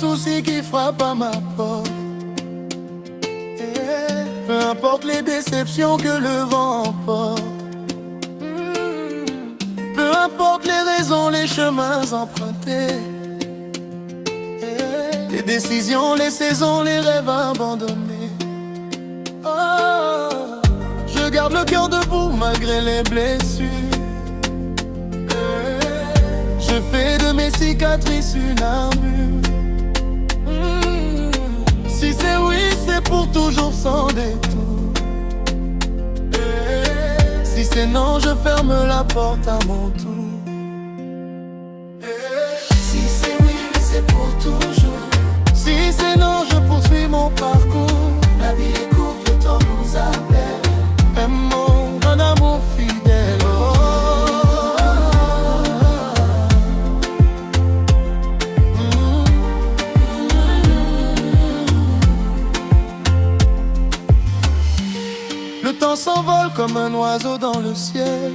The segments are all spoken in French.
soucis qui frappent à ma porte. Peu importe les déceptions que le vent emporte, peu importe les raisons, les chemins empruntés, les décisions, les saisons, les rêves abandonnés. Oh, je garde le cœur debout malgré les blessures. Je fais de mes cicatrices une armure. Si c'est oui, c'est pour toujours sans détour. Si c'est non, je ferme la porte à mon tour. Si c'est oui, c'est pour toujours. Si c'est non, je poursuis mon parcours. La vie est courte, le temps nous appelle. Aimons un amour fidèle. Le temps s'envole comme un oiseau dans le ciel.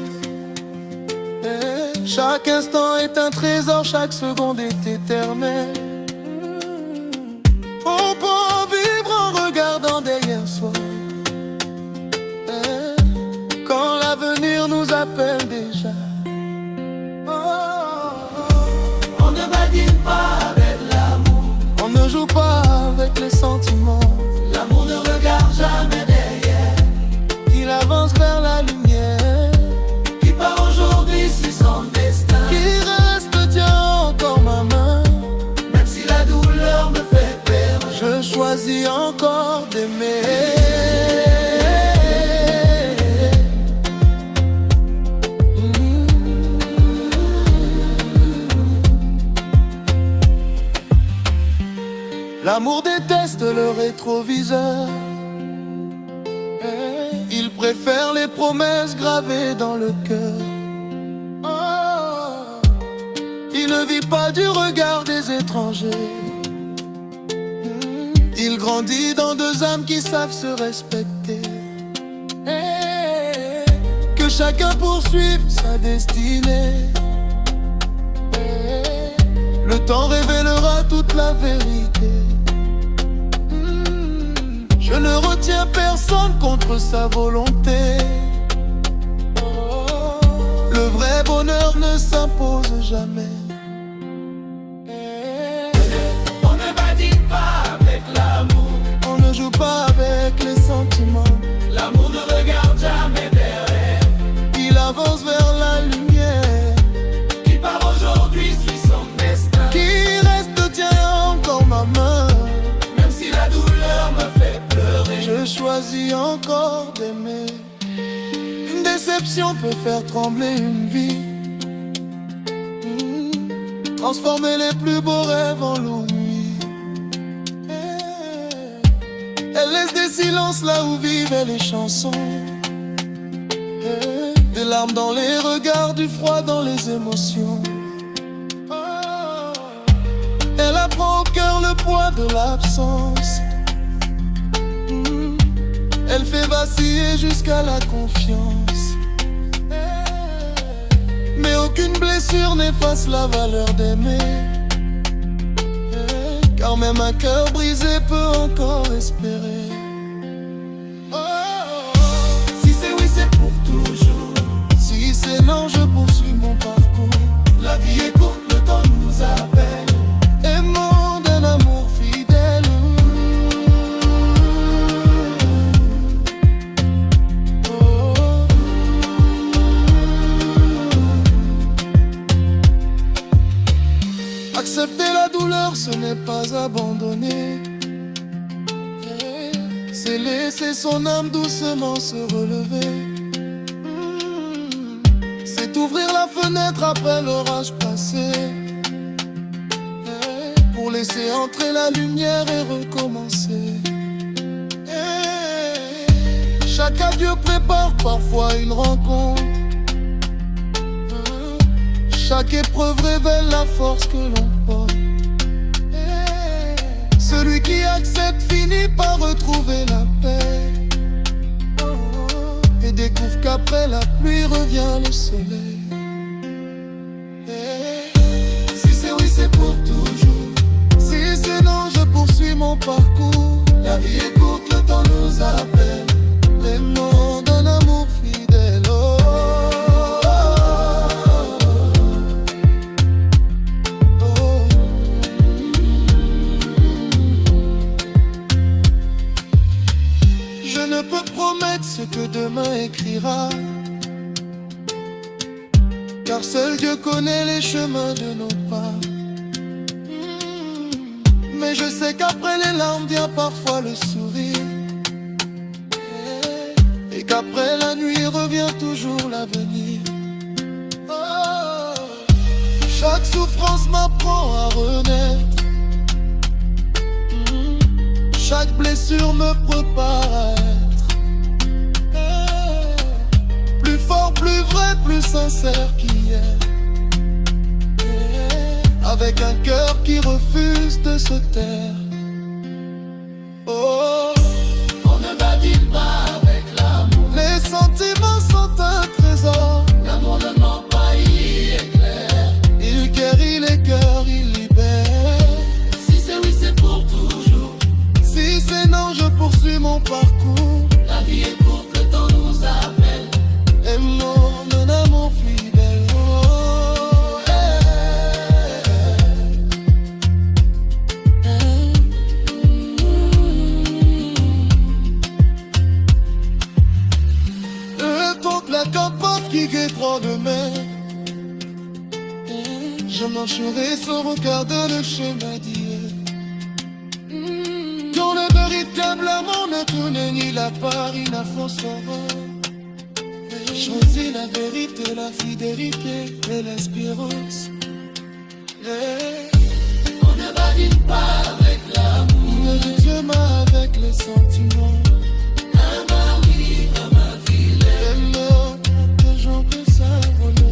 Chaque instant est un trésor, chaque seconde est éternelle. On peut vivre en regardant derrière soi, quand l'avenir nous appelle déjà. On ne badine pas avec l'amour, on ne joue pas avec les sentiments. L'amour ne regarde jamais derrière, il avance vers la lumière. Qui part aujourd'hui sur son destin, qui reste tient encore ma main. Même si la douleur me fait perdre, je choisis encore d'aimer. L'amour déteste le rétroviseur. Il préfère les promesses gravées dans le cœur. Oh, il ne vit pas du regard des étrangers. Il grandit dans deux âmes qui savent se respecter. Que chacun poursuive sa destinée. Le temps révélera toute la vérité. Je ne retiens personne contre sa volonté. Le vrai bonheur ne s'impose jamais. On ne badine pas avec l'amour, on ne joue pas avec les sentiments. L'amour ne regarde jamais derrière, il avance vers la lumière. Qui part aujourd'hui suit son destin, qui reste tient encore ma main. Même si la douleur me fait pleurer, je choisis encore d'aimer. Une déception peut faire trembler une vie, transformer les plus beaux rêves en l'ennui. Elle laisse des silences là où vivaient les chansons, des larmes dans les regards, du froid dans les émotions. Elle apprend au cœur le poids de l'absence. Elle fait vaciller jusqu'à la confiance. Mais aucune blessure n'efface la valeur d'aimer. Car même un cœur brisé peut encore espérer. Si c'est oui, c'est pour toujours. Si c'est non, je poursuis mon parcours. La vie est courte, le temps nous appelle. Aimons d'un amour fidèle. Accepter la douleur, ce n'est pas abandonner. C'est laisser son âme doucement se relever. C'est ouvrir la fenêtre après l'orage passé, pour laisser entrer la lumière et recommencer. Chaque adieu prépare parfois une rencontre. Chaque épreuve révèle la force que l'on porte. Celui qui accepte finit par retrouver la paix, et découvre qu'après la pluie revient le soleil. Si c'est oui, c'est pour toujours. Si c'est La vie est courte, le temps nous appelle. Aimons d'un amour fidèle. Oh, oh, oh. Je ne peux promettre ce que demain écrira, car seul Dieu connaît les chemins de nos pas. Mais je sais qu'après les larmes vient parfois le sourire, et qu'après la nuit revient toujours l'avenir. Oh, chaque souffrance m'apprend à renaître. Chaque blessure me prépare à être plus fort, plus vrai, plus sincère qu'hier, avec un cœur qui refuse de se taire. Oh, on ne badine pas avec l'amour. Les sentiments sont un trésor. L'amour ne ment pas, il éclaire. Il guérit les cœurs, il libère. Si c'est oui, c'est pour toujours. Si c'est non, je poursuis mon parcours. La vie est courte, le temps nous appelle. Aimons d'un amour fidèle. Oh, le temps que la capote qui guettera demain. Je marcherai sans regarder le chemin d'hier. Quand le véritable amour ne connaît ni la part ni la force. Choisis la vérité, la fidélité et l'espérance. On ne badine pas avec l'amour. Ne résume avec les sentiments. Un mari, un fidèle. Aime des gens que ça volait.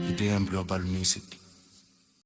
EDM Global Music.